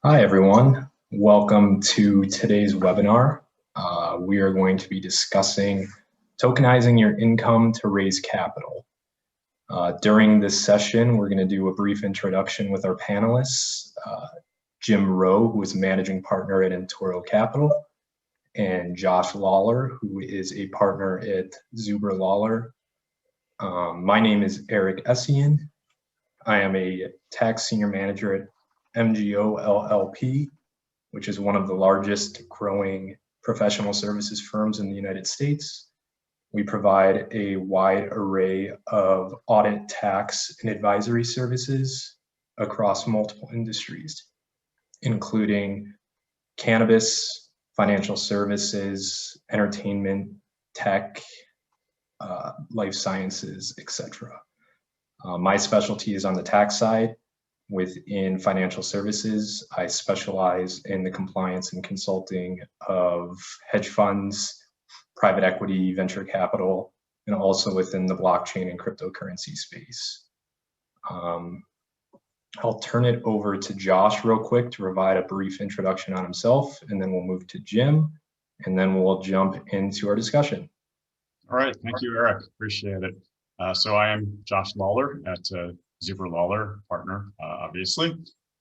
Hi, everyone. Welcome to today's webinar. We are going to be discussing tokenizing your income to raise capital. During this session, we're going to do a brief introduction with our panelists, Jim Rowe, who is managing partner at eToro Capital, and Josh Lawler, who is a partner at Zuber Lawler. My name is Eric Essian. I am a tax senior manager at MGO LLP, which is one of the largest growing professional services firms in the United States. We provide a wide array of audit, tax, and advisory services across multiple industries, including cannabis, financial services, entertainment, tech, life sciences, etc. My specialty is on the tax side. Within financial services, I specialize in the compliance and consulting of hedge funds, private equity, venture capital, and also within the blockchain and cryptocurrency space. I'll turn it over to Josh real quick to provide a brief introduction on himself, and then we'll move to Jim, and then we'll jump into our discussion. All right, thank you, Eric. Appreciate it. So I am Josh Lawler at Zuber Lawler, partner, obviously.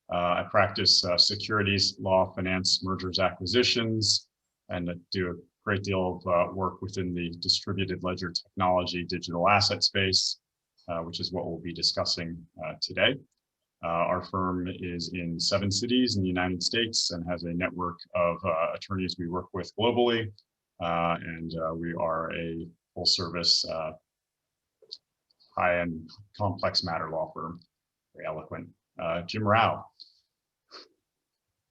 I practice securities, law, finance, mergers, acquisitions, and do a great deal of work within the distributed ledger technology digital asset space, which is what we'll be discussing today. Our firm is in 7 cities in the United States and has a network of attorneys we work with globally. And we are a full service high-end complex matter law firm. Very eloquent. Jim Rao.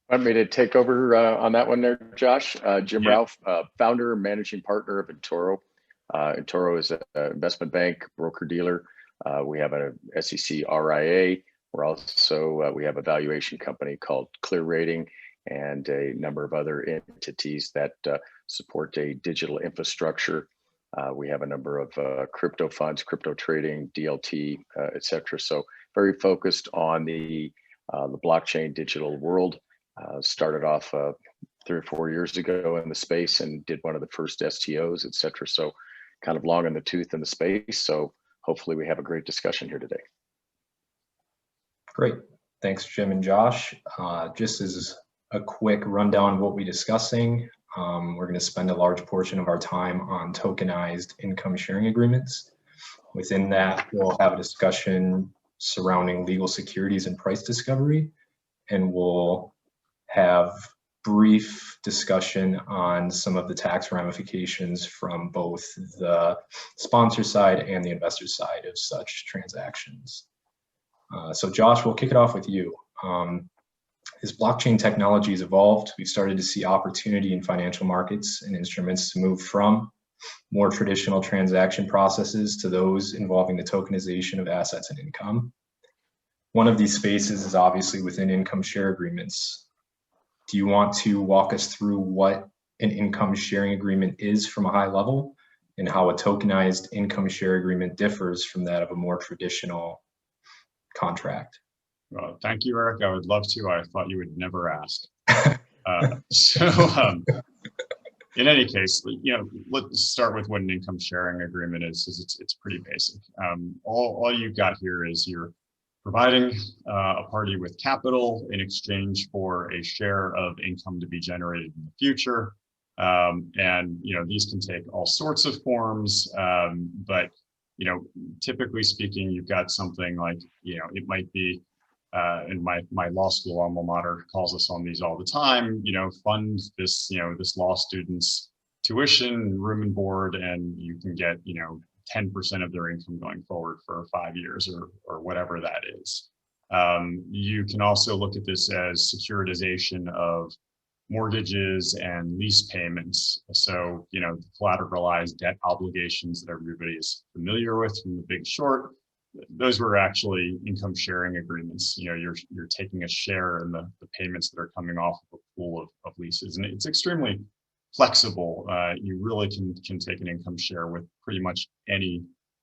Want me to take over on that one there, Josh? Jim Rao, founder and managing partner of eToro. eToro is an investment bank, broker-dealer. We have an SEC RIA. We're also, we have a valuation company called Clear Rating and a number of other entities that support a digital infrastructure. We have a number of crypto funds, crypto trading, DLT, et cetera. So very focused on the blockchain digital world. Started off 3 or 4 years ago in the space and did one of the first STOs, et cetera. So kind of long in the tooth in the space. So hopefully we have a great discussion here today. Great. Thanks, Jim and Josh. Just as a quick rundown of what we're discussing, we're going to spend a large portion of our time on tokenized income sharing agreements. Within that, we'll have a discussion surrounding legal securities and price discovery, and we'll have brief discussion on some of the tax ramifications from both the sponsor side and the investor side of such transactions. So Josh, we'll kick it off with you. As blockchain technology has evolved, we've started to see opportunity in financial markets and instruments to move from more traditional transaction processes to those involving the tokenization of assets and income. One of these spaces is obviously within income share agreements. Do you want to walk us through what an income sharing agreement is from a high level and how a tokenized income share agreement differs from that of a more traditional contract? Well, thank you, Eric. I would love to. I thought you would never ask. In any case, let's start with what an income sharing agreement is. It's pretty basic. All you've got here is you're providing a party with capital in exchange for a share of income to be generated in the future. And these can take all sorts of forms, but typically speaking, you've got something like, it might be, and my law school alma mater calls us on these all the time, fund this, this law student's tuition, room and board, and you can get, 10% of their income going forward for 5 years or whatever that is. You can also look at this as securitization of mortgages and lease payments. So, the collateralized debt obligations that everybody is familiar with from The Big Short, those were actually income sharing agreements. You're taking a share in the payments that are coming off of a pool of leases, and it's extremely flexible. You really can take an income share with pretty much any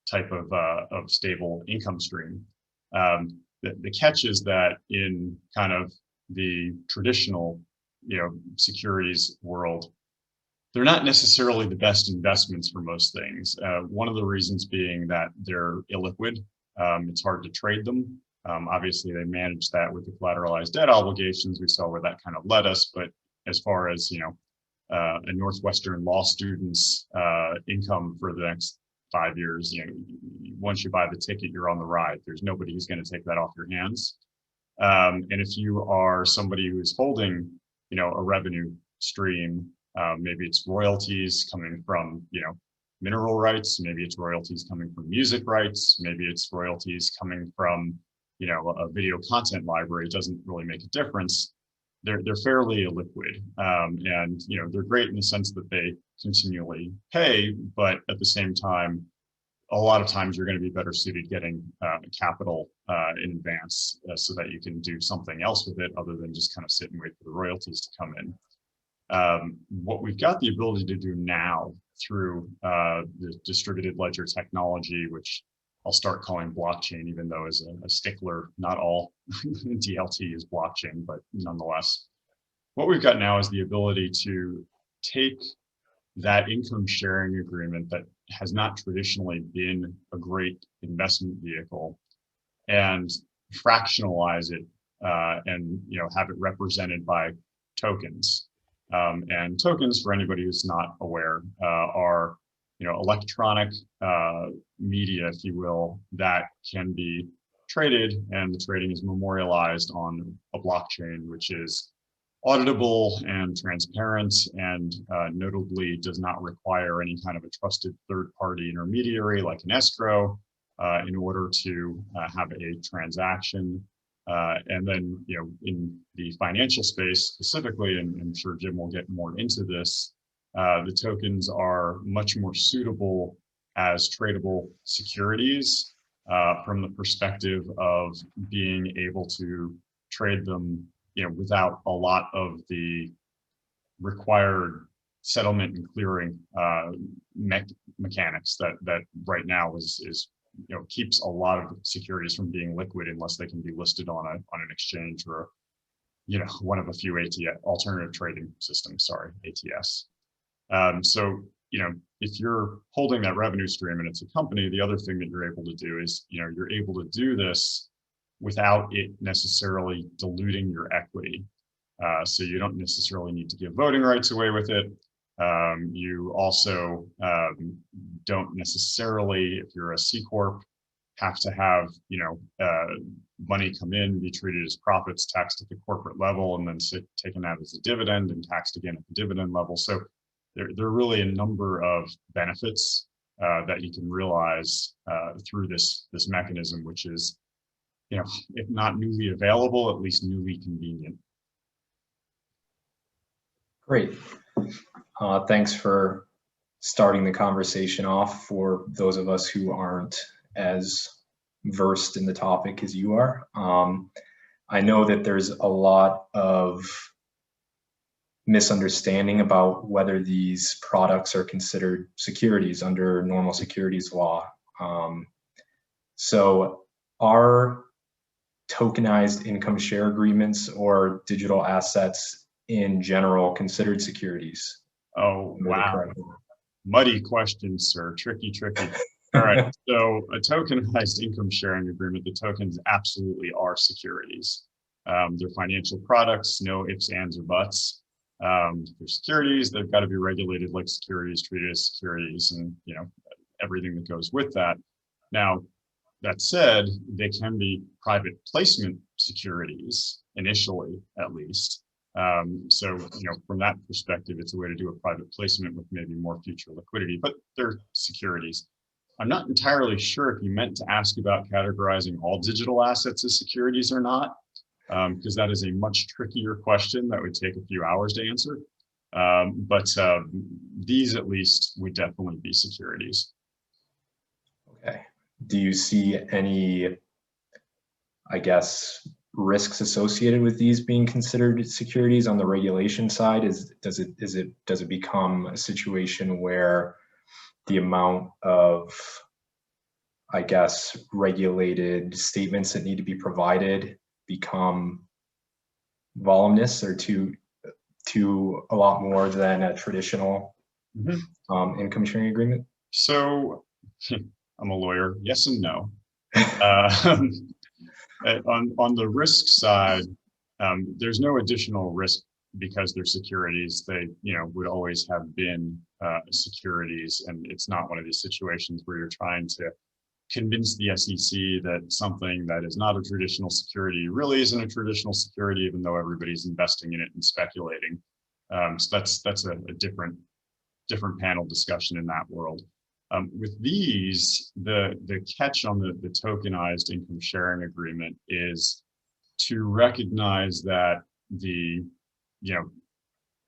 type of stable income stream. The catch is that in kind of the traditional, securities world, they're not necessarily the best investments for most things. One of the reasons being that they're illiquid. It's hard to trade them. Obviously, they manage that with the collateralized debt obligations. We saw where that kind of led us. But as far as, a Northwestern law student's income for the next 5 years, once you buy the ticket, you're on the ride. There's nobody who's going to take that off your hands. And if you are somebody who's holding, a revenue stream, maybe it's royalties coming from, mineral rights, maybe it's royalties coming from music rights, maybe it's royalties coming from, a video content library. It doesn't really make a difference. They're fairly illiquid, and they're great in the sense that they continually pay, but at the same time, a lot of times you're going to be better suited getting capital in advance so that you can do something else with it other than just kind of sit and wait for the royalties to come in. What we've got the ability to do now through the distributed ledger technology, which I'll start calling blockchain, even though as a stickler, not all DLT is blockchain, but nonetheless, what we've got now is the ability to take that income sharing agreement that has not traditionally been a great investment vehicle and fractionalize it and have it represented by tokens. And tokens, for anybody who's not aware, are electronic media, if you will, that can be traded, and the trading is memorialized on a blockchain, which is auditable and transparent, and notably does not require any kind of a trusted third-party intermediary like an escrow in order to have a transaction. And then, in the financial space specifically, and I'm sure Jim will get more into this, the tokens are much more suitable as tradable securities from the perspective of being able to trade them, without a lot of the required settlement and clearing mechanics that right now is keeps a lot of securities from being liquid unless they can be listed on an exchange or one of a few alternative trading systems. Sorry, ATS. So if you're holding that revenue stream and it's a company, the other thing that you're able to do is you're able to do this without it necessarily diluting your equity. So you don't necessarily need to give voting rights away with it. You also don't necessarily, if you're a C Corp, have to have money come in, be treated as profits, taxed at the corporate level, and then taken out as a dividend and taxed again at the dividend level. So there are really a number of benefits that you can realize through this mechanism, which is, if not newly available, at least newly convenient. Great. Thanks for starting the conversation off for those of us who aren't as versed in the topic as you are. I know that there's a lot of misunderstanding about whether these products are considered securities under normal securities law. So are tokenized income share agreements or digital assets in general considered securities? Oh, wow. Muddy question, sir. Tricky. All right. So a tokenized income sharing agreement, the tokens absolutely are securities. They're financial products, no ifs, ands, or buts. They're securities. They've got to be regulated like securities, treated as securities, and everything that goes with that. Now, that said, they can be private placement securities initially, at least. So, from that perspective, it's a way to do a private placement with maybe more future liquidity, but they're securities. I'm not entirely sure if you meant to ask about categorizing all digital assets as securities or not, because that is a much trickier question that would take a few hours to answer. But these at least would definitely be securities. Okay. Do you see any, I guess, risks associated with these being considered securities on the regulation side? Does it become a situation where the amount of, I guess, regulated statements that need to be provided become voluminous or too a lot more than a traditional income sharing agreement? So I'm a lawyer. Yes and no. On the risk side, there's no additional risk because they're securities. They, would always have been securities, and it's not one of these situations where you're trying to convince the SEC that something that is not a traditional security really isn't a traditional security, even though everybody's investing in it and speculating. So that's a different panel discussion in that world. With these, the catch on the tokenized income sharing agreement is to recognize that the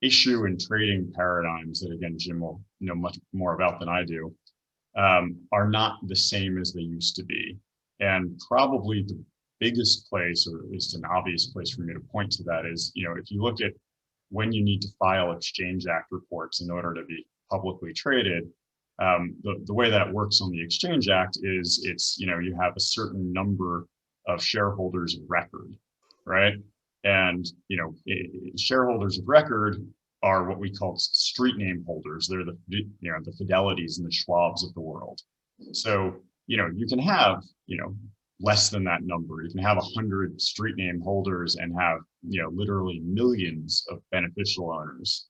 issue and trading paradigms that, again, Jim will know much more about than I do, are not the same as they used to be. And probably the biggest place, or at least an obvious place for me to point to that is, if you look at when you need to file Exchange Act reports in order to be publicly traded, the way that works on the Exchange Act is it's, you have a certain number of shareholders of record, right? And, shareholders of record are what we call street name holders. They're the Fidelities and the Schwabs of the world. So, you can have, less than that number. You can have 100 street name holders and have, literally millions of beneficial owners,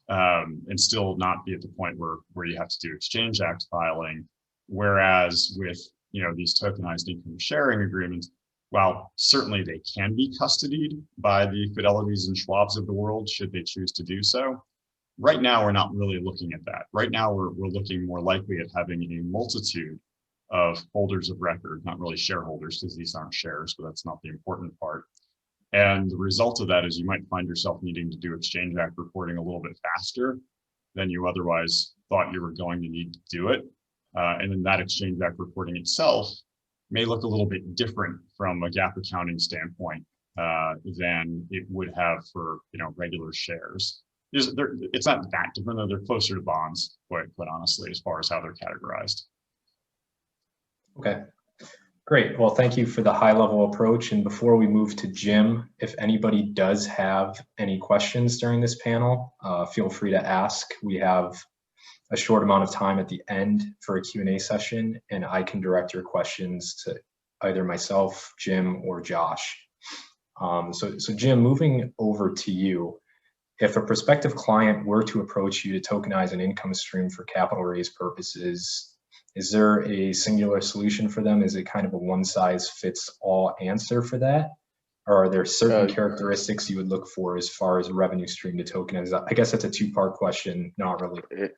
and still not be at the point where you have to do Exchange Act filing. Whereas with, these tokenized income sharing agreements, while certainly they can be custodied by the Fidelities and Schwabs of the world, should they choose to do so, right now we're not really looking at that. Right now we're looking more likely at having a multitude of holders of record, not really shareholders, because these aren't shares, but that's not the important part. And the result of that is you might find yourself needing to do Exchange Act reporting a little bit faster than you otherwise thought you were going to need to do it. And then that Exchange Act reporting itself may look a little bit different from a GAAP accounting standpoint than it would have for regular shares. It's not that different, though. They're closer to bonds, quite honestly, as far as how they're categorized. Okay, great. Well, thank you for the high-level approach. And before we move to Jim, if anybody does have any questions during this panel, feel free to ask. We have a short amount of time at the end for a Q&A session, and I can direct your questions to either myself, Jim, or Josh. So Jim, moving over to you, if a prospective client were to approach you to tokenize an income stream for capital raise purposes, is there a singular solution for them? Is it kind of a one-size-fits-all answer for that? Or are there certain characteristics you would look for as far as revenue stream to tokenize? I guess that's a two-part question, not really.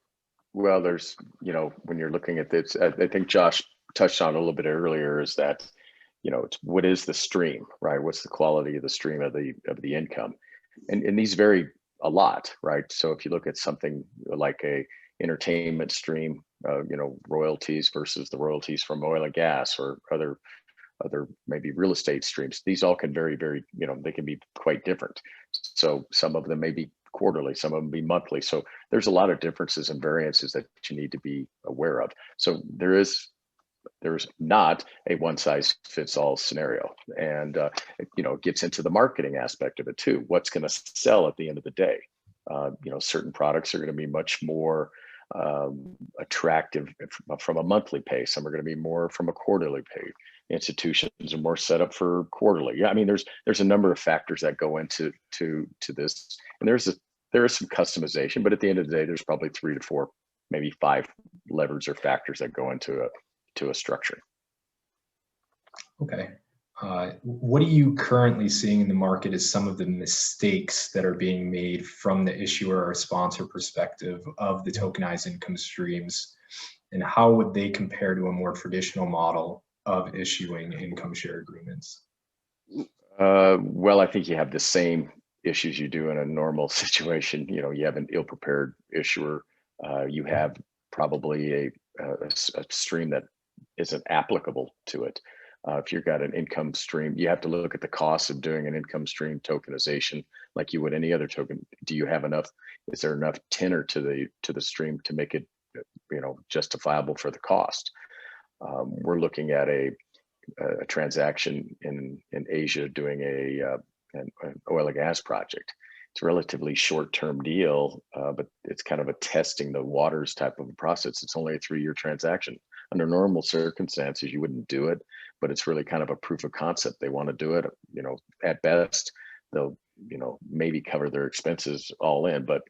Well, there's, when you're looking at this, I think Josh touched on a little bit earlier, is that, what is the stream, right? What's the quality of the stream of the income? And these vary a lot, right? So if you look at something like a entertainment stream, royalties versus the royalties from oil and gas, or other maybe real estate streams, these all can vary, they can be quite different. So some of them may be quarterly, some of them be monthly. So there's a lot of differences and variances that you need to be aware of. So there's not a one-size-fits-all scenario. And it gets into the marketing aspect of it too. What's going to sell at the end of the day? Certain products are going to be much more attractive from a monthly pay. Some are going to be more from a quarterly pay. Institutions are more set up for quarterly. Yeah, I mean, there's a number of factors that go into this, and there is some customization. But at the end of the day, there's probably 3 to 4, maybe 5 levers or factors that go into a structure. Okay. What are you currently seeing in the market as some of the mistakes that are being made from the issuer or sponsor perspective of the tokenized income streams, and how would they compare to a more traditional model of issuing income share agreements? Well, I think you have the same issues you do in a normal situation. You have an ill-prepared issuer. You have probably a stream that isn't applicable to it. If you've got an income stream, you have to look at the cost of doing an income stream tokenization like you would any other token. Do you have enough? Is there enough tenor to the stream to make it, justifiable for the cost? We're looking at a transaction in Asia doing a an oil and gas project. It's a relatively short-term deal, but it's kind of a testing the waters type of a process. It's only a 3-year transaction. Under normal circumstances, you wouldn't do it, but it's really kind of a proof of concept. They want to do it. At best, they'll, maybe cover their expenses all in, but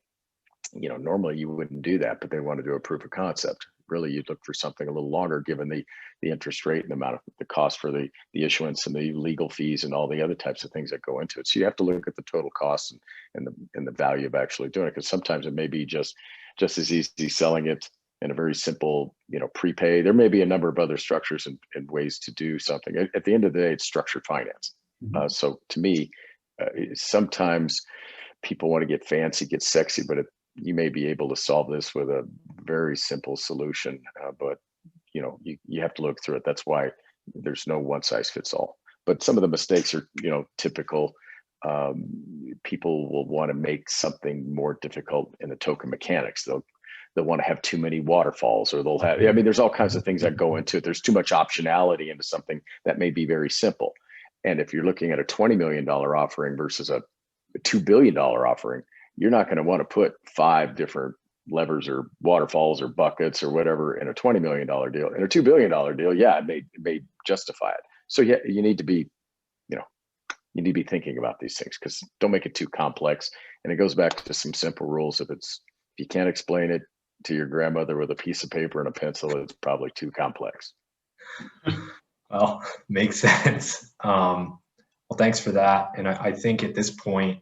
normally you wouldn't do that, but they want to do a proof of concept. Really, you'd look for something a little longer, given the interest rate and the amount of the cost for the issuance and the legal fees and all the other types of things that go into it. So you have to look at the total cost and the value of actually doing it, because sometimes it may be just as easy selling it in a very simple, prepay. There may be a number of other structures and ways to do something. At the end of the day, it's structured finance. Mm-hmm. So to me, sometimes people want to get fancy, get sexy, but you may be able to solve this with a very simple solution, but you have to look through it. That's why there's no one size fits all. But some of the mistakes are typical. People will want to make something more difficult in the token mechanics. They'll want to have too many waterfalls, or they'll have. There's all kinds of things that go into it. There's too much optionality into something that may be very simple. And if you're looking at a $20 million offering versus a $2 billion offering, you're not going to want to put 5 different levers or waterfalls or buckets or whatever in a $20 million deal. In a $2 billion deal, yeah, it may justify it. So yeah, you need to be thinking about these things, because don't make it too complex. And it goes back to some simple rules. If you can't explain it to your grandmother with a piece of paper and a pencil, it's probably too complex. Well, makes sense. Well, thanks for that. And I think at this point,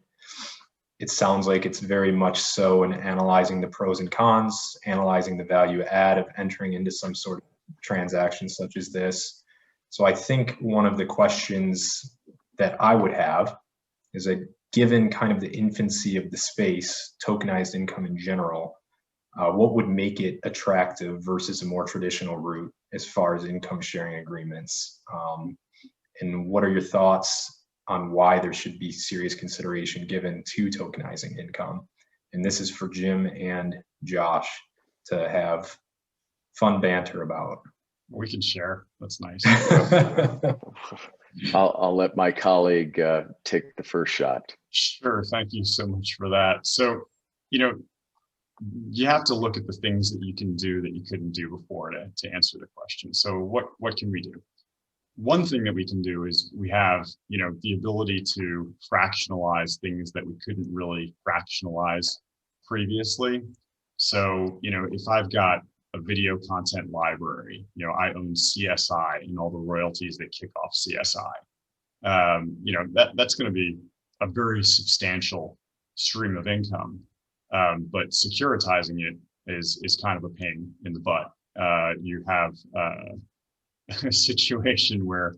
it sounds like it's very much so in analyzing the pros and cons, analyzing the value add of entering into some sort of transaction such as this. So I think one of the questions that I would have is that, given kind of the infancy of the space, tokenized income in general, what would make it attractive versus a more traditional route as far as income sharing agreements? And what are your thoughts on why there should be serious consideration given to tokenizing income? And this is for Jim and Josh to have fun banter about. We can share. That's nice. I'll let my colleague take the first shot. Sure. Thank you so much for that. So, you have to look at the things that you can do that you couldn't do before to answer the question. So what can we do? One thing that we can do is we have, the ability to fractionalize things that we couldn't really fractionalize previously. So, if I've got a video content library, I own CSI and all the royalties that kick off CSI. That's going to be a very substantial stream of income. But securitizing it is kind of a pain in the butt. You have a situation where,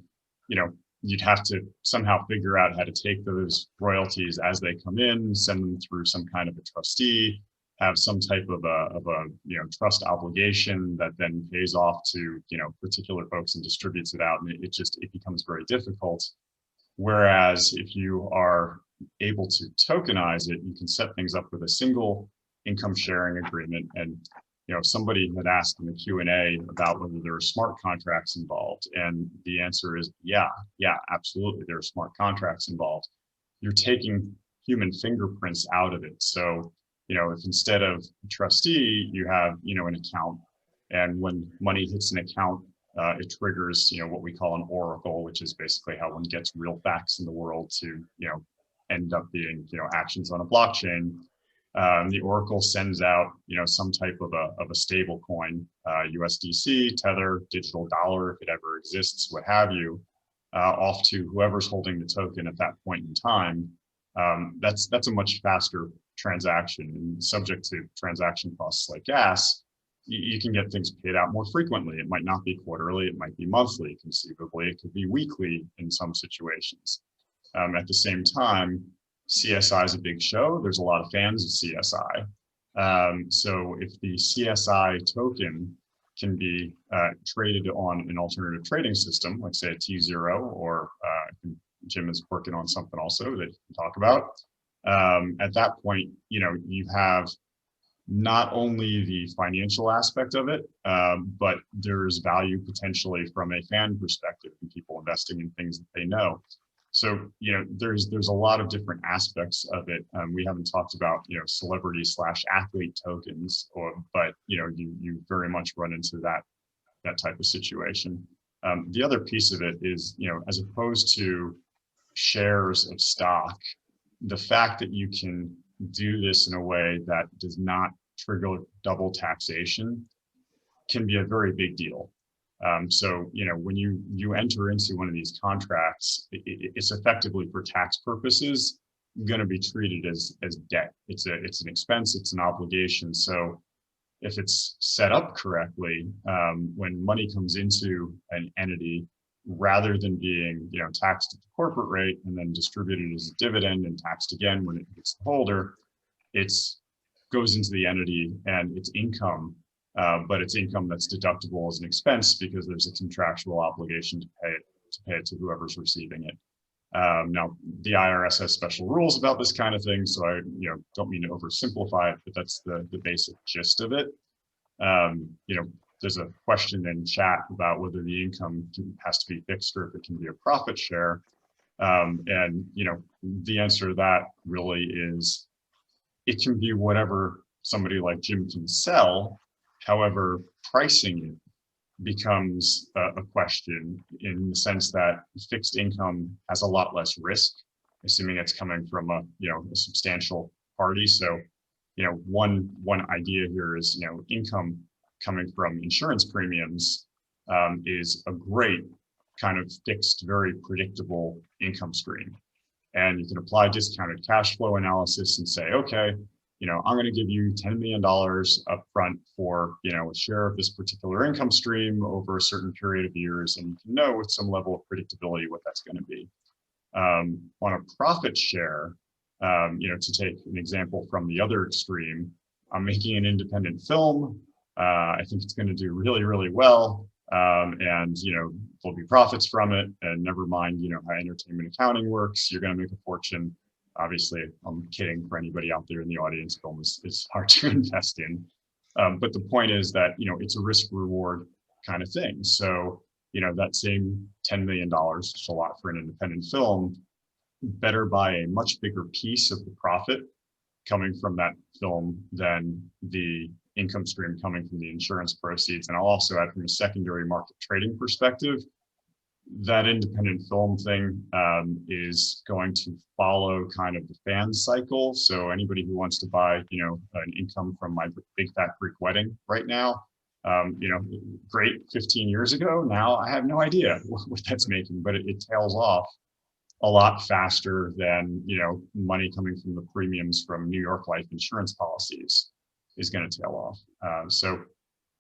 you'd have to somehow figure out how to take those royalties as they come in, send them through some kind of a trustee, have some type of a trust obligation that then pays off to, particular folks and distributes it out. And it becomes very difficult. Whereas if you are able to tokenize it, you can set things up with a single income sharing agreement. And somebody had asked in the Q&A about whether there are smart contracts involved, and the answer is yeah, absolutely, there are smart contracts involved. You're taking human fingerprints out of it. So if instead of a trustee, you have an account, and when money hits an account, it triggers what we call an oracle, which is basically how one gets real facts in the world to end up being actions on a blockchain. The oracle sends out some type of a stable coin, USDC, Tether, digital dollar, if it ever exists, what have you, off to whoever's holding the token at that point in time. That's a much faster transaction, and subject to transaction costs like gas. You can get things paid out more frequently. It might not be quarterly, it might be monthly, conceivably. It could be weekly in some situations. At the same time, CSI is a big show. There's a lot of fans of CSI. So if the CSI token can be traded on an alternative trading system, like say a T0, or Jim is working on something also that you can talk about. At that point, you have not only the financial aspect of it, but there's value potentially from a fan perspective and people investing in things that they know. So, there's a lot of different aspects of it. We haven't talked about, celebrity / athlete tokens, but you very much run into that type of situation. The other piece of it is, as opposed to shares of stock, the fact that you can do this in a way that does not trigger double taxation can be a very big deal. So, when you enter into one of these contracts, it's effectively, for tax purposes, going to be treated as debt. It's an expense, it's an obligation. So if it's set up correctly, when money comes into an entity, rather than being taxed at the corporate rate and then distributed as a dividend and taxed again when it hits the holder, it's goes into the entity and it's income. But it's income that's deductible as an expense because there's a contractual obligation to pay it to whoever's receiving it. Now, the IRS has special rules about this kind of thing, so I don't mean to oversimplify it, but that's the basic gist of it. There's a question in chat about whether the income has to be fixed or if it can be a profit share. And the answer to that really is it can be whatever somebody like Jim can sell. However, pricing it becomes a question, in the sense that fixed income has a lot less risk, assuming it's coming from a substantial party. So, one idea here is income coming from insurance premiums is a great kind of fixed, very predictable income stream, and you can apply discounted cash flow analysis and say, okay, I'm going to give you $10 million up front for, a share of this particular income stream over a certain period of years. And you can know with some level of predictability what that's going to be. On a profit share, to take an example from the other extreme, I'm making an independent film. I think it's going to do really, really well. And, there'll be profits from it. And never mind, how entertainment accounting works. You're going to make a fortune. Obviously, I'm kidding for anybody out there in the audience. Film is hard to invest in. But the point is that, it's a risk reward kind of thing. So, that same $10 million, which is a lot for an independent film, better buy a much bigger piece of the profit coming from that film than the income stream coming from the insurance proceeds. And I'll also add, from a secondary market trading perspective, that independent film thing is going to follow kind of the fan cycle. So anybody who wants to buy, an income from my Big Fat Greek Wedding right now, great 15 years ago. Now I have no idea what that's making, but it tails off a lot faster than, money coming from the premiums from New York life insurance policies is going to tail off. So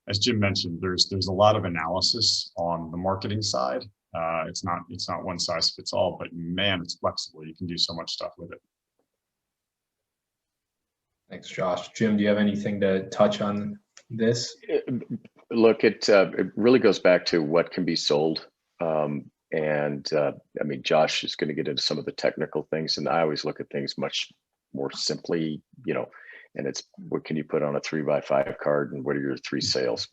as Jim mentioned, there's a lot of analysis on the marketing side. It's not one size fits all, but man, it's flexible. You can do so much stuff with it. Thanks, Josh. Jim, do you have anything to touch on this? Look, it really goes back to what can be sold. I mean, Josh is going to get into some of the technical things, and I always look at things much more simply, and it's what can you put on a 3x5 card, and what are your three sales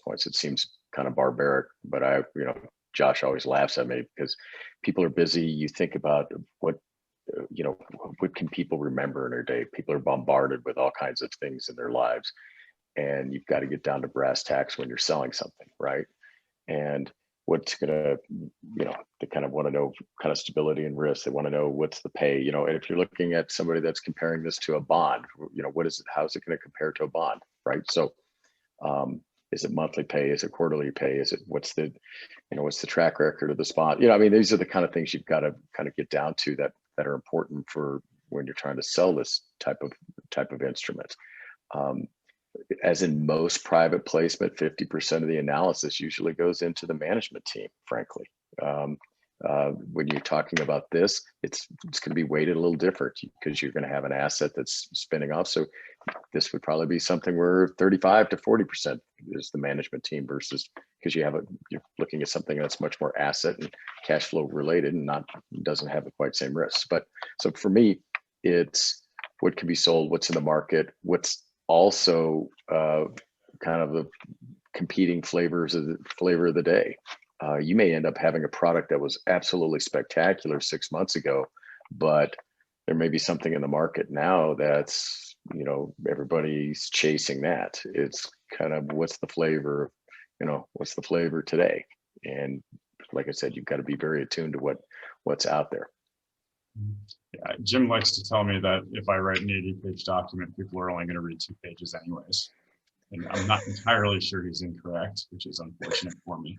points? It seems kind of barbaric, but Josh always laughs at me because people are busy. You think about what can people remember in their day? People are bombarded with all kinds of things in their lives, and you've got to get down to brass tacks when you're selling something, right? And what's gonna, they kind of want to know kind of stability and risk. They want to know what's the pay, and if you're looking at somebody that's comparing this to a bond, what is it? How's it going to compare to a bond, right? So, is it monthly pay? Is it quarterly pay? Is it what's the track record of the spot? These are the kind of things you've got to kind of get down to that are important for when you're trying to sell this type of instrument. As in most private placement, 50% of the analysis usually goes into the management team, frankly. When you're talking about this, it's going to be weighted a little different because you're going to have an asset that's spinning off. So this would probably be something where 35 to 40% is the management team versus, because you're looking at something that's much more asset and cash flow related and doesn't have the quite same risks. But so for me, it's what can be sold, what's in the market, what's also kind of the competing flavor of the day. You may end up having a product that was absolutely spectacular 6 months ago, but there may be something in the market now that's, everybody's chasing that. It's kind of what's the flavor, what's the flavor today? And like I said, you've got to be very attuned to what's out there. Yeah, Jim likes to tell me that if I write an 80-page document, people are only going to read 2 pages anyways. And I'm not entirely sure he's incorrect, which is unfortunate for me.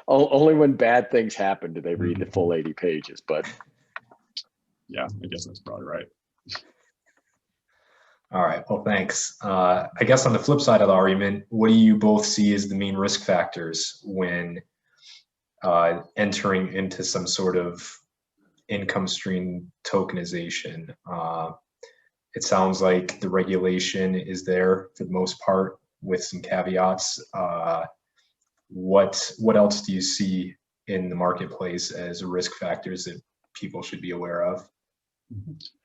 Only when bad things happen do they read the full 80 pages, but. Yeah, I guess that's probably right. All right, well, thanks. I guess on the flip side of the argument, what do you both see as the main risk factors when entering into some sort of income stream tokenization? It sounds like the regulation is there for the most part with some caveats. What else do you see in the marketplace as risk factors that people should be aware of?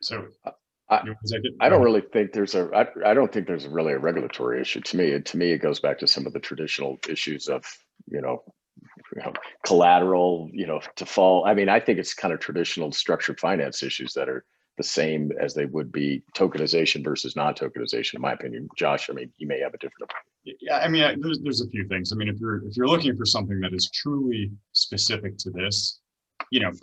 So I don't really think I don't think there's really a regulatory issue to me. To me, it goes back to some of the traditional issues of, collateral, default. I mean, I think it's kind of traditional structured finance issues that are the same as they would be tokenization versus non-tokenization, in my opinion. Josh, I mean, you may have a different opinion. Yeah, I mean, there's a few things. I mean, if you're looking for something that is truly specific to this,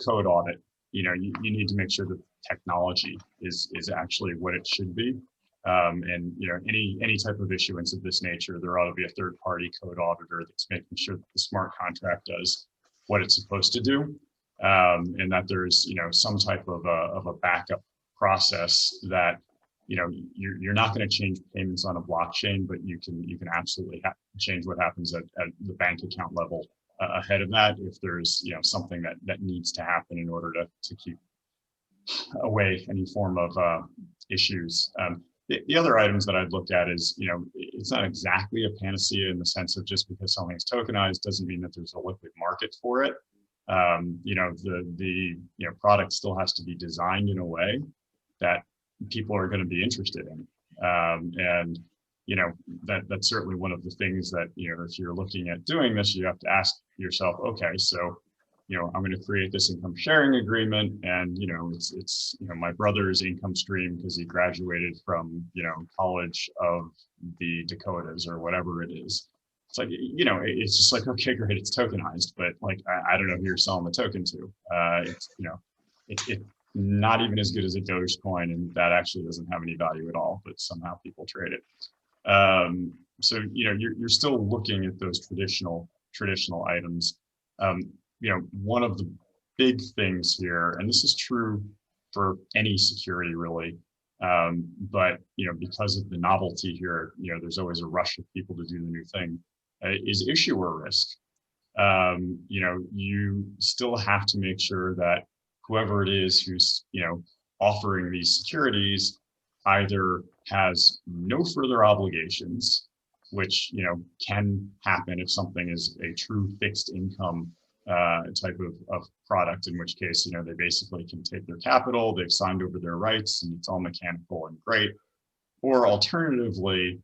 code audit, you need to make sure that technology is actually what it should be. And any type of issuance of this nature, there ought to be a third-party code auditor that's making sure that the smart contract does what it's supposed to do, and that there's some type of a backup process that you're not going to change payments on a blockchain, but you can absolutely change what happens at the bank account level ahead of that if there's something that needs to happen in order to keep away any form of issues. The other items that I'd look at is, it's not exactly a panacea in the sense of just because something's tokenized doesn't mean that there's a liquid market for it. The product still has to be designed in a way that people are going to be interested in. And that's certainly one of the things that, if you're looking at doing this, you have to ask yourself, okay, so I'm going to create this income sharing agreement, and it's my brother's income stream because he graduated from College of the Dakotas or whatever it is. It's like it's just like, okay, great, it's tokenized, but like I don't know who you're selling the token to. It's not even as good as a Dogecoin, and that actually doesn't have any value at all, but somehow people trade it. So you're still looking at those traditional items. One of the big things here, and this is true for any security really, but because of the novelty here, there's always a rush of people to do the new thing, is issuer risk. You still have to make sure that whoever it is who's offering these securities either has no further obligations, which can happen if something is a true fixed income type of product, in which case they basically can take their capital, they've signed over their rights, and it's all mechanical and great, or alternatively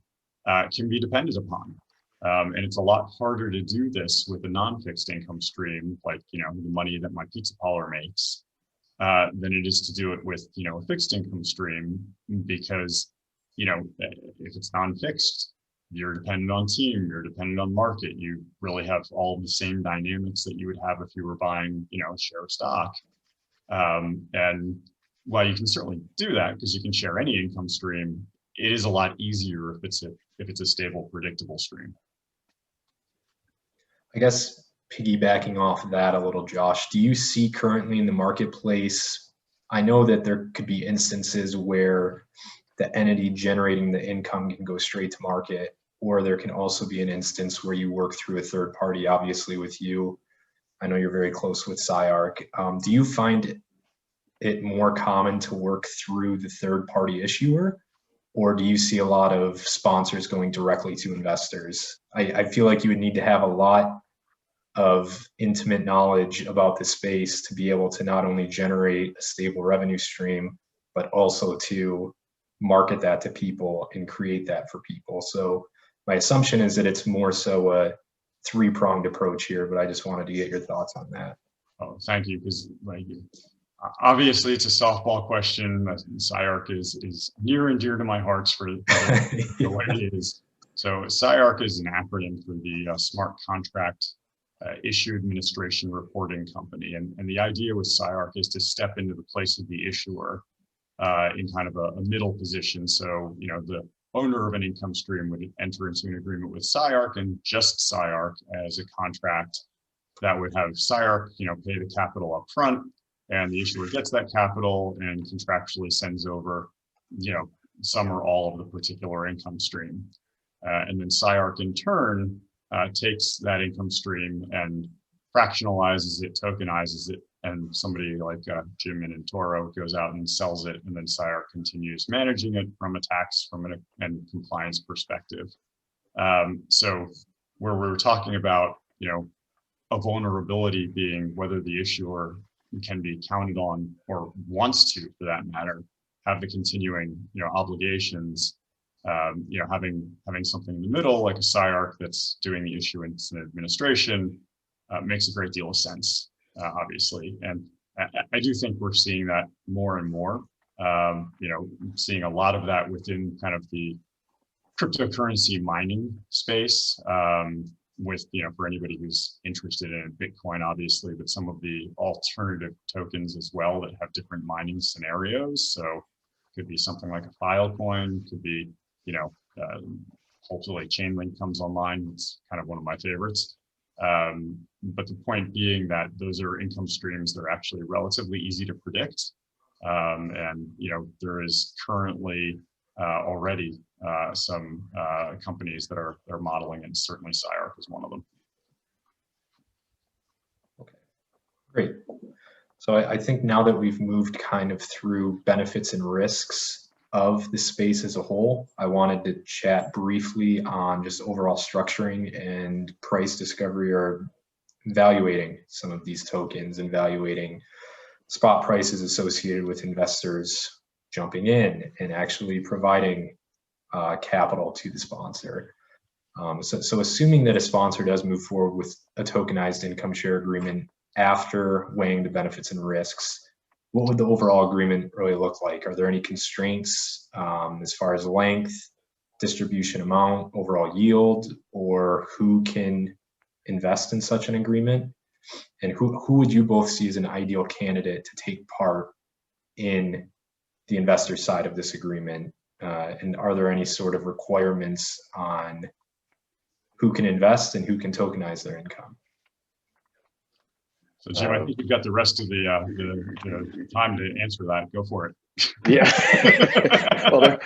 can be depended upon. And it's a lot harder to do this with a non-fixed income stream, like the money that my pizza parlor makes, than it is to do it with a fixed income stream, because if it's non-fixed, you're dependent on team, you're dependent on market, you really have all the same dynamics that you would have if you were buying a share of stock. And while you can certainly do that because you can share any income stream, it is a lot easier if it's a stable, predictable stream. I guess piggybacking off of that a little, Josh, do you see currently in the marketplace, I know that there could be instances where the entity generating the income can go straight to market, or there can also be an instance where you work through a third party. Obviously with you, I know you're very close with SciArc. Do you find it more common to work through the third party issuer, or do you see a lot of sponsors going directly to investors? I feel like you would need to have a lot of intimate knowledge about the space to be able to not only generate a stable revenue stream, but also to market that to people and create that for people. So my assumption is that it's more so a three-pronged approach here, but I just wanted to get your thoughts on that. Oh, thank you. Because obviously it's a softball question. SCI-Arc is near and dear to my heart for the way it is. So SCI-Arc is an acronym for the Smart Contract Issue Administration Reporting Company. And the idea with SCI-Arc is to step into the place of the issuer in kind of a middle position. So, the owner of an income stream would enter into an agreement with SCI-Arc and just SCI-Arc as a contract that would have SCI-Arc, pay the capital up front, and the issuer gets that capital and contractually sends over, some or all of the particular income stream. And then SCI-Arc in turn takes that income stream and fractionalizes it, tokenizes it, and somebody like Jim in Toro goes out and sells it, and then SCI-Arc continues managing it from a tax and compliance perspective. So where we were talking about, a vulnerability being whether the issuer can be counted on or wants to, for that matter, have the continuing, obligations. Having something in the middle like a SCI-Arc that's doing the issuance and administration makes a great deal of sense, obviously. And I do think we're seeing that more and more. Seeing a lot of that within kind of the cryptocurrency mining space. With, for anybody who's interested in Bitcoin, obviously, but some of the alternative tokens as well that have different mining scenarios. So it could be something like a Filecoin, could be, hopefully Chainlink comes online. It's kind of one of my favorites. But the point being that those are income streams that are actually relatively easy to predict. And, there is currently already some companies that are modeling, and certainly SCI-Arc is one of them. Okay, great. So I think now that we've moved kind of through benefits and risks of the space as a whole, I wanted to chat briefly on just overall structuring and price discovery, or evaluating some of these tokens and evaluating spot prices associated with investors jumping in and actually providing capital to the sponsor. So assuming that a sponsor does move forward with a tokenized income share agreement after weighing the benefits and risks, what would the overall agreement really look like? Are there any constraints as far as length, distribution amount, overall yield, or who can invest in such an agreement? And who would you both see as an ideal candidate to take part in the investor side of this agreement? And are there any sort of requirements on who can invest and who can tokenize their income? So Jim, I think you've got the rest of the time to answer that. Go for it. Yeah. Well,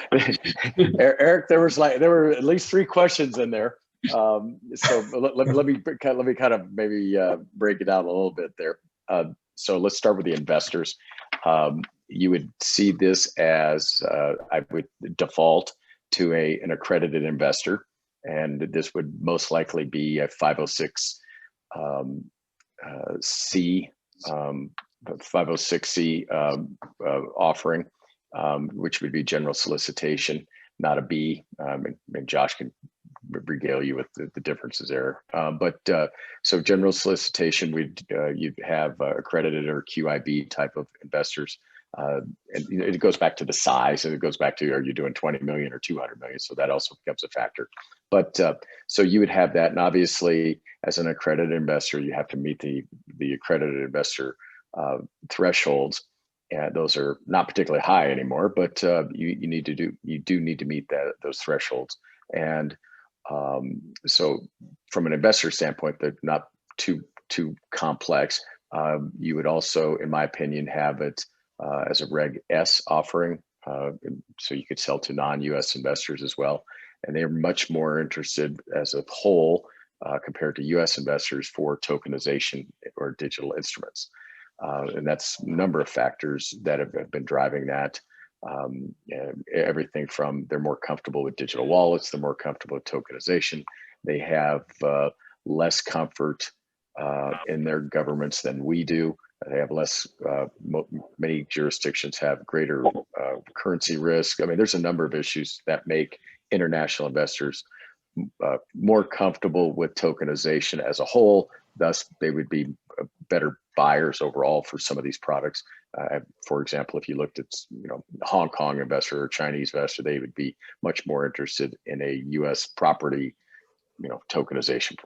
Eric, there were at least 3 questions in there. So let me kind of maybe break it out a little bit there. So let's start with the investors. You would see this as I would default to an accredited investor, and this would most likely be a 506 C 506C offering, which would be general solicitation, not a B. And Josh can regale you with the differences there. So general solicitation, you'd have accredited or QIB type of investors. And it goes back to the size, and it goes back to, are you doing 20 million or 200 million? So that also becomes a factor. But so you would have that, and obviously as an accredited investor, you have to meet the accredited investor thresholds. And those are not particularly high anymore, but you do need to meet those thresholds. And so from an investor standpoint, they're not too complex. You would also, in my opinion, have it as a Reg S offering. So you could sell to non-US investors as well. And they're much more interested as a whole compared to US investors for tokenization or digital instruments. And that's a number of factors that have been driving that. Everything from they're more comfortable with digital wallets, they're more comfortable with tokenization. They have less comfort in their governments than we do. They have less, many jurisdictions have greater currency risk. I mean, there's a number of issues that make international investors more comfortable with tokenization as a whole. Thus, they would be better buyers overall for some of these products. For example, if you looked at Hong Kong investor or Chinese investor, they would be much more interested in a U.S. property tokenization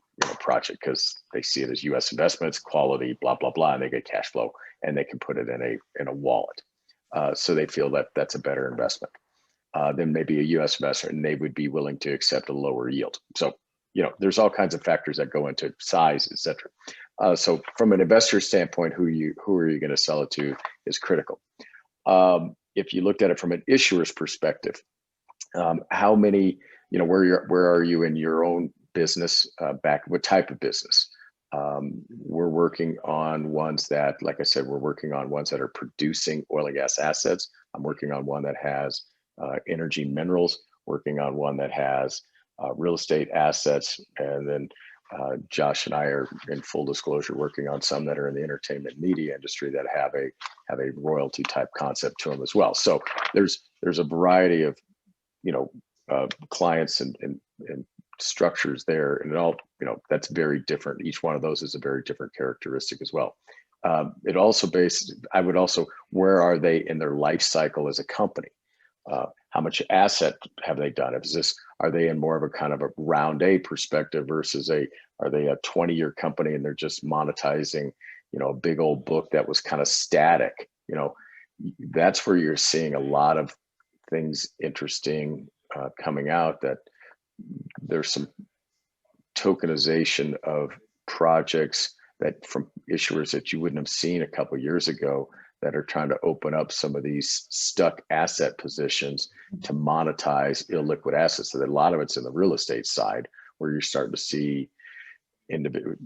project because they see it as U.S. investments, quality, blah blah blah, and they get cash flow and they can put it in a wallet. So they feel that that's a better investment than maybe a U.S. investor, and they would be willing to accept a lower yield. So there's all kinds of factors that go into size, etc. So from an investor standpoint, who are you going to sell it to is critical. If you looked at it from an issuer's perspective, how many, where are you in your own business? What type of business? We're working on ones that, like I said, we're working on ones that are producing oil and gas assets. I'm working on one that has energy minerals, working on one that has real estate assets, and then Josh and I are, in full disclosure, working on some that are in the entertainment media industry that have a royalty type concept to them as well. So there's a variety of clients and structures there, and it all that's very different. Each one of those is a very different characteristic as well. It also I would also, where are they in their life cycle as a company? How much asset have they done? Are they in more of a kind of a round A perspective versus are they a 20-year company and they're just monetizing, a big old book that was kind of static? That's where you're seeing a lot of things interesting coming out, that there's some tokenization of projects that from issuers that you wouldn't have seen a couple of years ago, that are trying to open up some of these stuck asset positions to monetize illiquid assets. So that a lot of it's in the real estate side, where you're starting to see individual,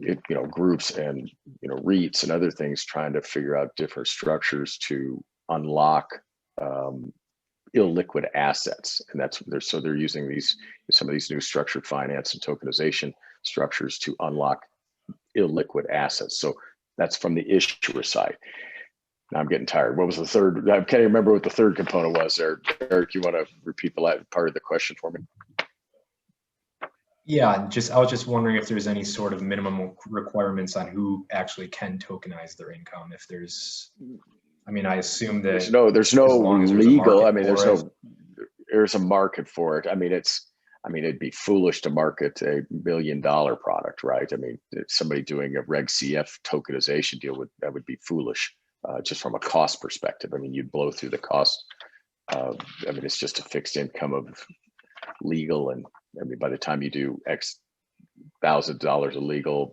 groups and REITs and other things trying to figure out different structures to unlock illiquid assets. And they're using some of these new structured finance and tokenization structures to unlock illiquid assets. So that's from the issuer side. Now I'm getting tired. What was the third? I can't even remember what the third component was there. Eric, you want to repeat the last part of the question for me? Yeah, I was just wondering if there's any sort of minimum requirements on who actually can tokenize their income. If there's, I assume that there's no legal. There's a market for it. It'd be foolish to market a $1 million product, right? Somebody doing a Reg CF tokenization deal would be foolish. Just from a cost perspective, you'd blow through the cost. It's just a fixed income of legal, and by the time you do X $1,000 of legal,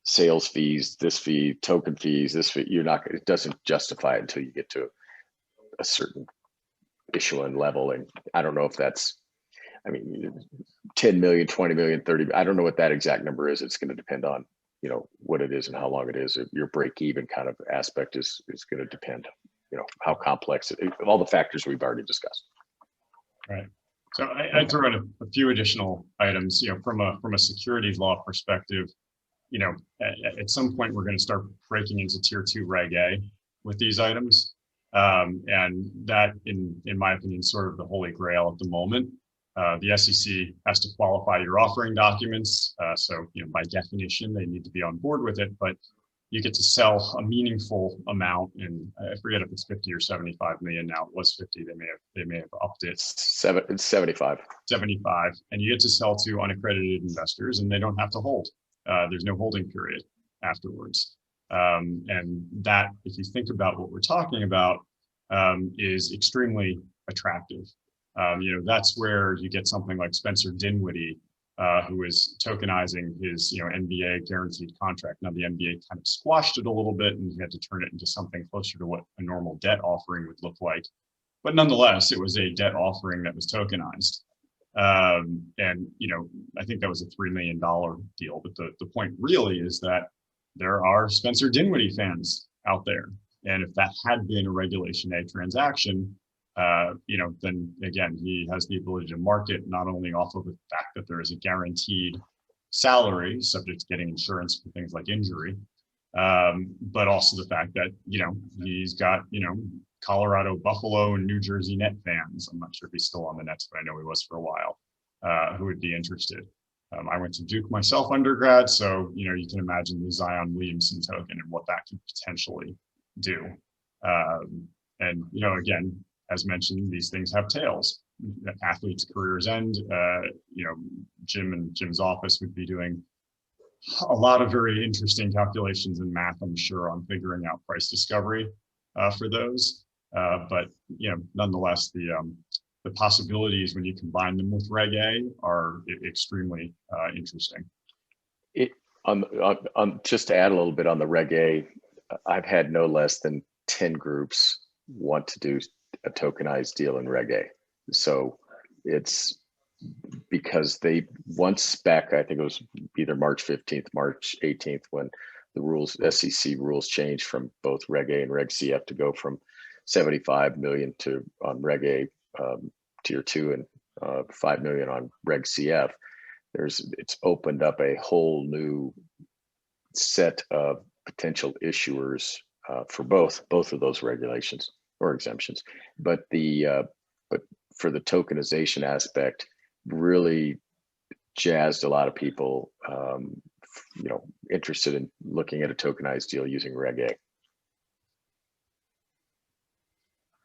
sales fees, this fee, token fees, this fee, it doesn't justify it until you get to a certain issuing level. And I don't know if that's, 10 million, 20 million, 30. I don't know what that exact number is. It's going to depend on what it is and how long it is. Your break-even kind of aspect is going to depend, how complex all the factors we've already discussed. Right. So I'd throw in a few additional items. From a securities law perspective, at some point we're going to start breaking into Tier 2 Reg A with these items, and that, in my opinion, is sort of the holy grail at the moment. The SEC has to qualify your offering documents. So, by definition, they need to be on board with it, but you get to sell a meaningful amount. And I forget if it's 50 or 75 million now. It was 50. They may have upped it. It's 75. 75. And you get to sell to unaccredited investors, and they don't have to hold. There's no holding period afterwards. And that, if you think about what we're talking about, is extremely attractive. That's where you get something like Spencer Dinwiddie, who is tokenizing his, NBA guaranteed contract. Now the NBA kind of squashed it a little bit, and he had to turn it into something closer to what a normal debt offering would look like. But nonetheless, it was a debt offering that was tokenized. And, I think that was a $3 million deal. But the point really is that there are Spencer Dinwiddie fans out there. And if that had been a Regulation A transaction, then again, he has the ability to market not only off of the fact that there is a guaranteed salary subject to getting insurance for things like injury, but also the fact that, he's got, Colorado, Buffalo, and New Jersey Net fans. I'm not sure if he's still on the Nets, but I know he was for a while. who would be interested. I went to Duke myself undergrad, so you can imagine the Zion Williamson token and what that could potentially do. And again, as mentioned, these things have tails. Athletes' careers end. Jim and Jim's office would be doing a lot of very interesting calculations and math, I'm sure, on figuring out price discovery for those. But nonetheless, the possibilities when you combine them with Reg A are extremely interesting. Just to add a little bit on the Reg A, I've had no less than 10 groups want to do a tokenized deal in Reg A. So it's because they once back, I think it was either March 15th, March 18th, when the rules, SEC rules changed from both Reg A and Reg CF to go from 75 million on Reg A tier 2 and 5 million on Reg CF. It's opened up a whole new set of potential issuers for both of those regulations or exemptions. But for the tokenization aspect, really jazzed a lot of people interested in looking at a tokenized deal using Reg A.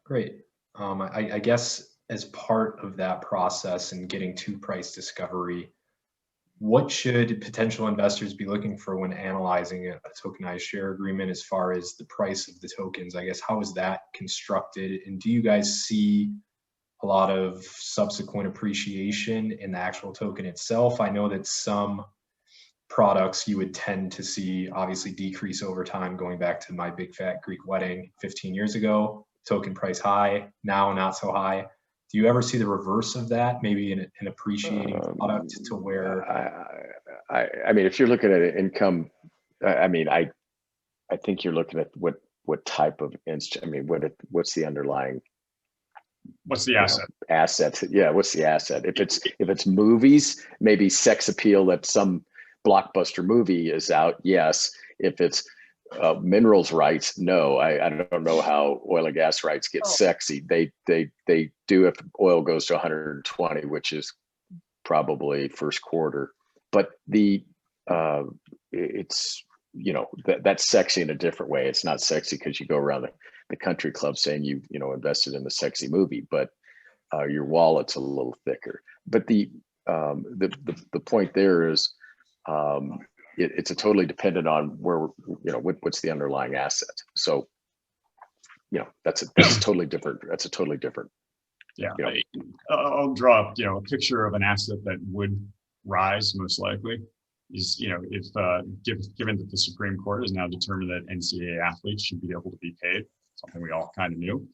Great. I guess as part of that process and getting to price discovery, what should potential investors be looking for when analyzing a tokenized share agreement as far as the price of the tokens? I guess, how is that constructed? And do you guys see a lot of subsequent appreciation in the actual token itself? I know that some products you would tend to see obviously decrease over time, going back to my big fat Greek wedding 15 years ago, token price high, now not so high. Do you ever see the reverse of that, maybe an appreciating product to where? I mean, if you're looking at an income, I think you're looking at what type of instrument. I mean, what's the underlying? What's the asset? Asset, yeah. What's the asset? If it's movies, maybe sex appeal that some blockbuster movie is out. Yes. If it's minerals rights, no. I don't know how oil and gas rights get sexy. They do if oil goes to 120, which is probably first quarter. But it's that's sexy in a different way. It's not sexy because you go around the country club saying you invested in the sexy movie, but your wallet's a little thicker. But the point there is it's a totally dependent on where what's the underlying asset. So that's a totally different. That's a totally different. Yeah, I'll draw up a picture of an asset that would rise most likely. Is if given that the Supreme Court has now determined that NCAA athletes should be able to be paid, something we all kind of knew.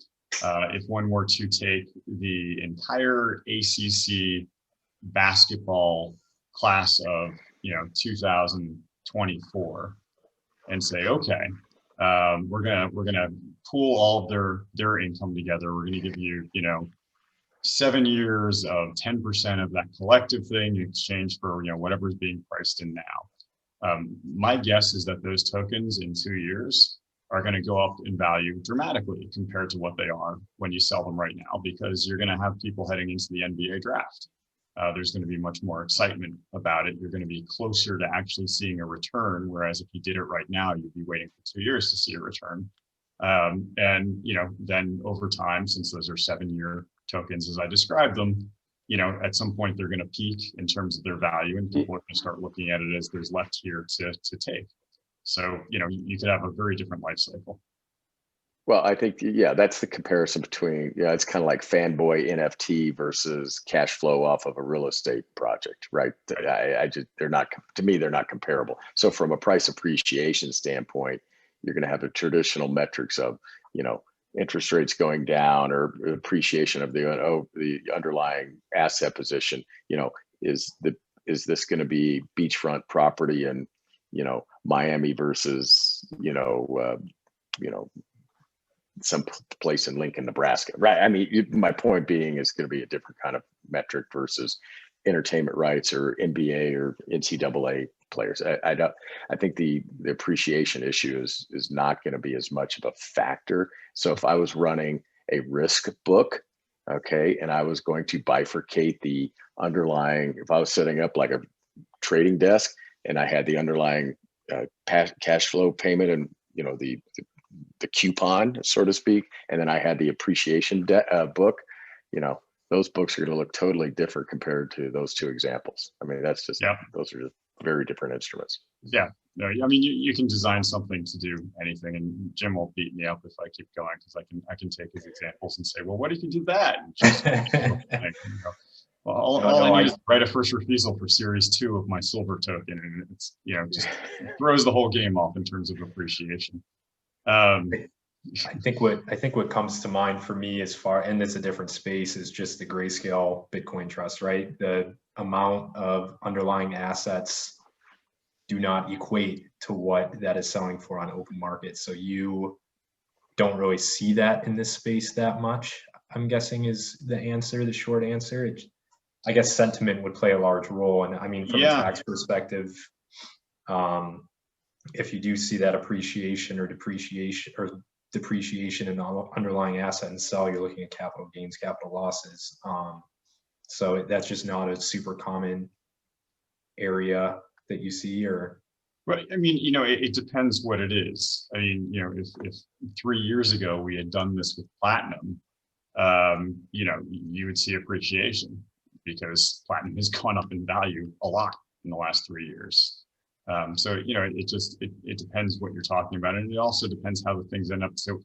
If one were to take the entire ACC basketball class of 2024 and say, okay, we're gonna pool all of their income together. We're gonna give you 7 years of 10% of that collective thing in exchange for whatever's being priced in now. My guess is that those tokens in 2 years are going to go up in value dramatically compared to what they are when you sell them right now, because you're going to have people heading into the NBA draft. There's going to be much more excitement about it. You're going to be closer to actually seeing a return, whereas if you did it right now, you'd be waiting for 2 years to see a return. And then over time, since those are 7-year tokens as I described them, at some point they're going to peak in terms of their value, and people are going to start looking at it as there's left here to take. So you could have a very different life cycle. Well, I think that's the comparison between it's kind of like fanboy NFT versus cash flow off of a real estate project, right? They're not comparable. So from a price appreciation standpoint, you're going to have the traditional metrics of interest rates going down or appreciation of the underlying asset position. Is this going to be beachfront property in Miami versus some place in Lincoln, Nebraska, right? I mean, my point being is going to be a different kind of metric versus entertainment rights or NBA or NCAA players. I think the appreciation issue is not going to be as much of a factor. So if I was running a risk book, okay, and I was going to bifurcate the underlying, if I was setting up like a trading desk and I had the underlying cash flow payment and, you know, the coupon, so to speak, and then I had the appreciation book, you know, those books are going to look totally different compared to those two examples. I mean, that's just, those are just very different instruments. Yeah, no, I mean, you can design something to do anything, and Jim will beat me up if I keep going, because I can take his examples and say, well, what if you do that? And just, well, all I need is write a first refusal for Series 2 of my silver token, and it's, you know, just throws the whole game off in terms of appreciation. I think what comes to mind for me and it's a different space, is just the Grayscale Bitcoin Trust, right? The amount of underlying assets do not equate to what that is selling for on open market. So you don't really see that in this space that much, I'm guessing, is the short answer. I guess sentiment would play a large role. And I mean, from a tax perspective, if you do see that appreciation or depreciation in the underlying asset and sell, you're looking at capital gains, capital losses. So that's just not a super common area that you see, or? Right. I mean, you know, it depends what it is. I mean, you know, if 3 years ago we had done this with platinum, you know, you would see appreciation because platinum has gone up in value a lot in the last 3 years. So, you know, it depends what you're talking about. And it also depends how the things end up. So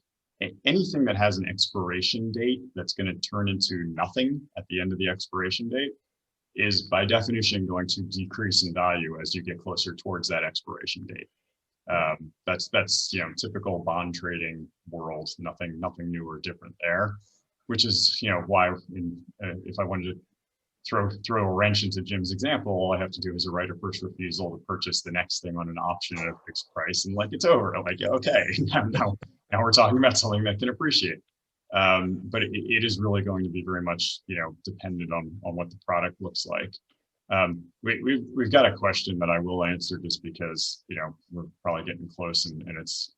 anything that has an expiration date that's going to turn into nothing at the end of the expiration date is by definition going to decrease in value as you get closer towards that expiration date. That's you know, typical bond trading world, nothing new or different there, which is, you know, why if I wanted to throw a wrench into Jim's example, all I have to do is write a first refusal to purchase the next thing on an option at a fixed price, and like it's over. I'm like, okay, now we're talking about something that can appreciate. But it is really going to be very much, you know, dependent on what the product looks like. We've got a question that I will answer just because, you know, we're probably getting close, and it's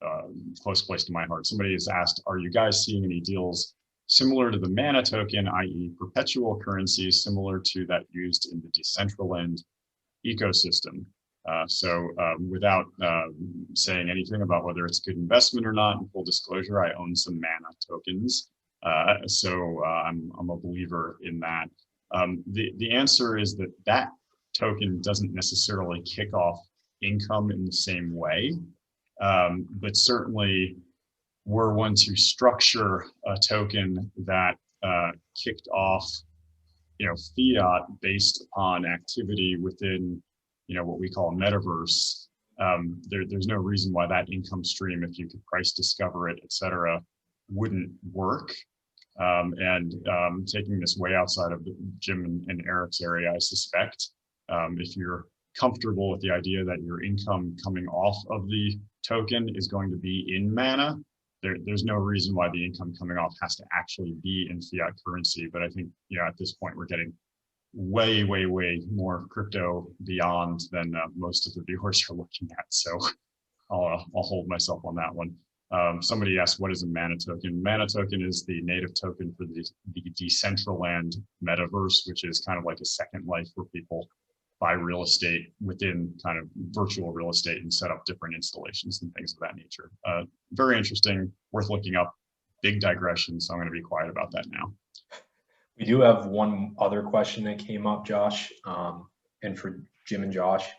close place to my heart. Somebody has asked, are you guys seeing any deals similar to the mana token, i.e. perpetual currency, similar to that used in the Decentraland ecosystem? So without saying anything about whether it's a good investment or not, in full disclosure, I own some mana tokens. So I'm a believer in that. The answer is that token doesn't necessarily kick off income in the same way, but certainly were one to structure a token that kicked off, you know, fiat based upon activity within, you know, what we call a metaverse, there's no reason why that income stream, if you could price discover it, et cetera, wouldn't work. Taking this way outside of Jim and Eric's area, I suspect, if you're comfortable with the idea that your income coming off of the token is going to be in mana, there's no reason why the income coming off has to actually be in fiat currency. But I think, you know, at this point, we're getting way more crypto beyond than most of the viewers are looking at. So I'll hold myself on that one. Somebody asked, what is a mana token? Mana token is the native token for the Decentraland metaverse, which is kind of like a second life where people buy real estate within kind of virtual real estate and set up different installations and things of that nature. Very interesting, worth looking up. Big digression, so I'm going to be quiet about that now. We do have one other question that came up, Josh, and for Jim and Josh.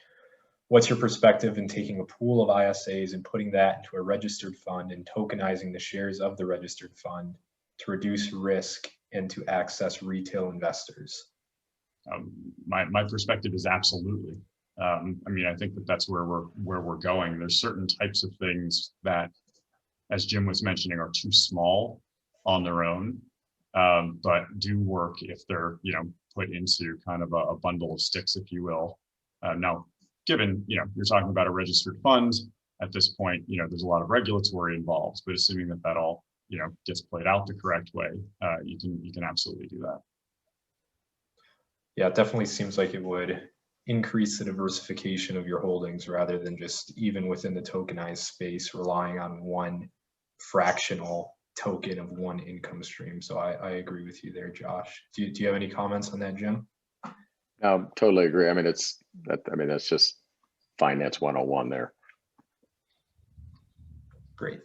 What's your perspective in taking a pool of ISAs and putting that into a registered fund and tokenizing the shares of the registered fund to reduce risk and to access retail investors? My perspective is absolutely. I mean, I think that's where we're going. There's certain types of things that, as Jim was mentioning, are too small on their own, but do work if they're, you know, put into kind of a bundle of sticks, if you will. Now, given, you know, you're talking about a registered fund at this point, you know, there's a lot of regulatory involved, but assuming that all, you know, gets played out the correct way, you can absolutely do that. Yeah, it definitely seems like it would increase the diversification of your holdings rather than just, even within the tokenized space, relying on one fractional token of one income stream. So I agree with you there, Josh. Do you have any comments on that, Jim? totally agree. I mean, that's just finance 101 there. Great.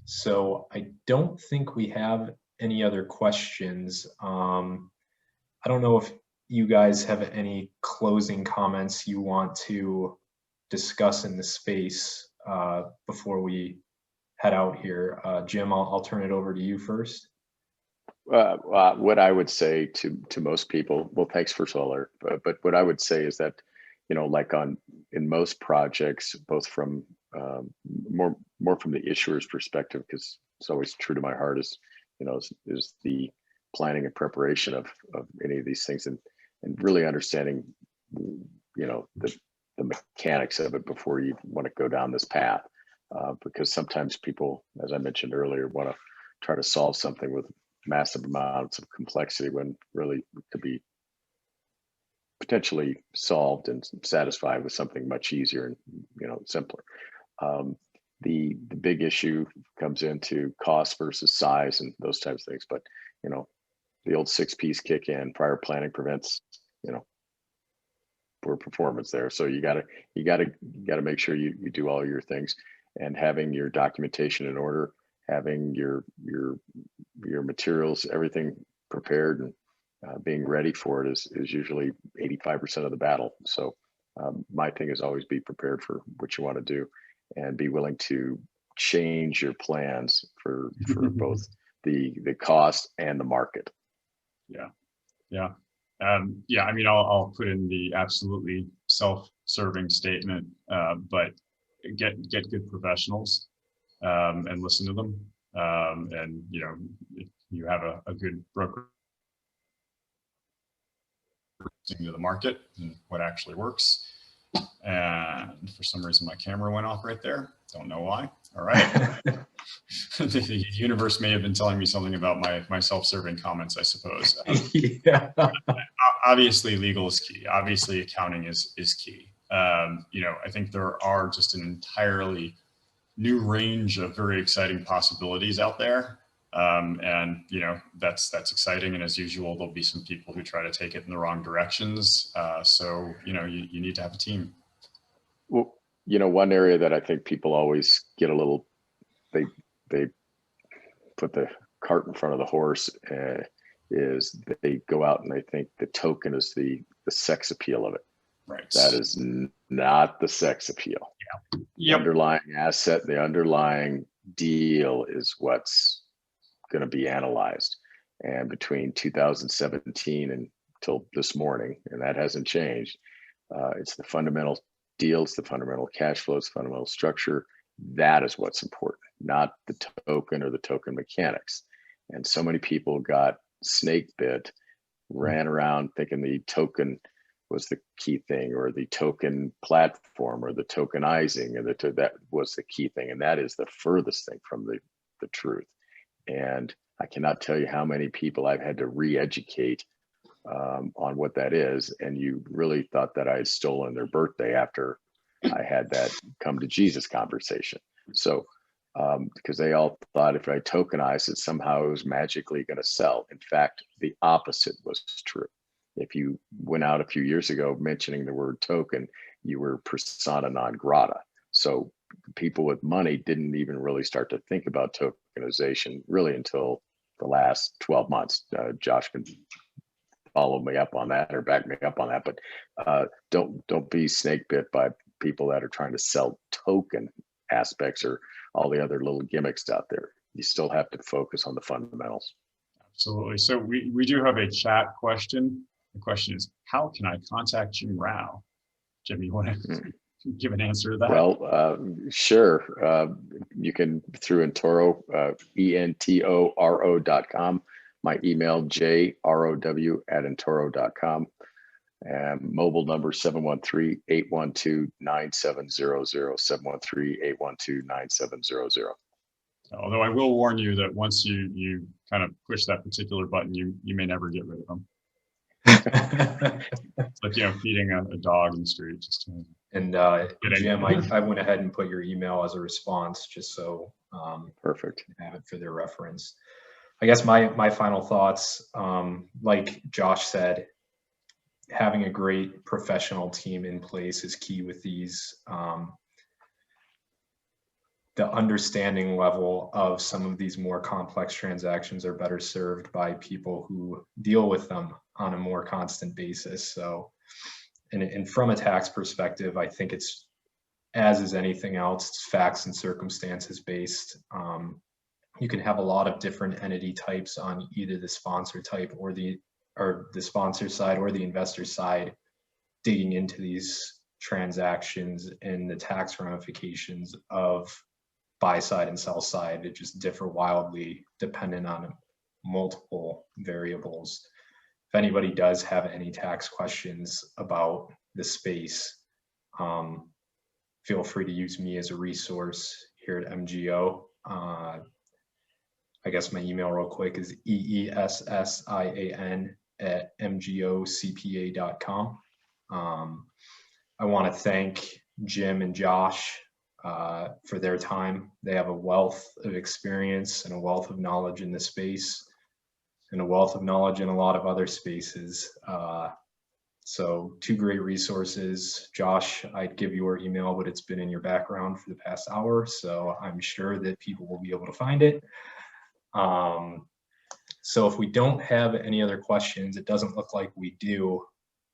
So I don't think we have any other questions. I don't know if you guys have any closing comments you want to discuss in the space before we head out here. Jim, I'll turn it over to you first. What I would say to most people, well, thanks first of all, Eric, but what I would say is that, like in most projects, both from more from the issuer's perspective, because it's always true to my heart, is the planning and preparation of any of these things, and really understanding the mechanics of it before you want to go down this path, because sometimes people, as I mentioned earlier, want to try to solve something with massive amounts of complexity when really it could be potentially solved and satisfied with something much easier and simpler. The big issue comes into cost versus size and those types of things, but the old 6 P's kick in: prior planning prevents poor performance there. So you gotta make sure you do all your things, and having your documentation in order, having your materials, everything prepared, and being ready for it is usually 85% of the battle. So my thing is always be prepared for what you want to do, and be willing to change your plans for both the cost and the market. Yeah. I mean, I'll put in the absolutely self-serving statement, but get good professionals and listen to them. And if you have a good broker into the market and what actually works. And for some reason, my camera went off right there. Don't know why. All right. The universe may have been telling me something about my self-serving comments, I suppose. Yeah. Obviously, legal is key. Obviously, accounting is key. I think there are just an entirely new range of very exciting possibilities out there. And that's exciting. And as usual, there'll be some people who try to take it in the wrong directions. So you need to have a team. Well, one area that I think people always get a little, they put the cart in front of the horse, is they go out and they think the token is the sex appeal of it. Right. That is not the sex appeal. Yeah. Yep. The underlying asset, the underlying deal is what's going to be analyzed. And between 2017 until this morning, and that hasn't changed, it's the fundamental deals, the fundamental cash flows, the fundamental structure. That is what's important, not the token or the token mechanics. And so many people got snake bit, ran around thinking the token was the key thing, or the token platform, or the tokenizing, or that was the key thing. And that is the furthest thing from the truth. And I cannot tell you how many people I've had to re-educate on what that is. And you really thought that I had stolen their birthday after I had that come to Jesus conversation. So, because they all thought if I tokenized it, somehow it was magically going to sell. In fact, the opposite was true. If you went out a few years ago mentioning the word token, you were persona non grata. So people with money didn't even really start to think about tokenization really until the last 12 months. Josh can follow me up on that or back me up on that, but don't be snake bit by people that are trying to sell token aspects or all the other little gimmicks out there. You still have to focus on the fundamentals. Absolutely. So we do have a chat question. The question is, how can I contact Jim Rao? Jim, you want to give an answer to that? Well, sure. You can through eToro, ENTORO.com. My email, jrow@entoro.com. And mobile number 713-812-9700, 713-812-9700. Although I will warn you that once you kind of push that particular button, you may never get rid of them. It's like feeding a dog in the street. And Jim, I went ahead and put your email as a response just so perfect. Have it for their reference. I guess my final thoughts, like Josh said, having a great professional team in place is key with these. The understanding level of some of these more complex transactions are better served by people who deal with them on a more constant basis. So, and from a tax perspective, I think it's, as is anything else, it's facts and circumstances based. You can have a lot of different entity types on either the sponsor type or the sponsor side or the investor side digging into these transactions, and the tax ramifications of buy side and sell side, it just differ wildly dependent on multiple variables. If anybody does have any tax questions about the space, feel free to use me as a resource here at MGO. I guess my email real quick is eessian@mgocpa.com. I want to thank Jim and Josh for their time. They have a wealth of experience and a wealth of knowledge in this space, and a wealth of knowledge in a lot of other spaces. So 2 great resources. Josh, I'd give your email, but it's been in your background for the past hour, so I'm sure that people will be able to find it. So if we don't have any other questions, it doesn't look like we do.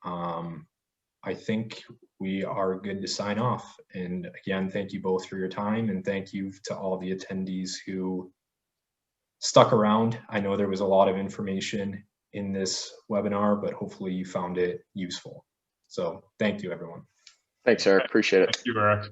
I think we are good to sign off. And again, thank you both for your time, and thank you to all the attendees who stuck around. I know there was a lot of information in this webinar, but hopefully you found it useful. So thank you, everyone. Thanks, Eric. Appreciate it. Thank you, Eric.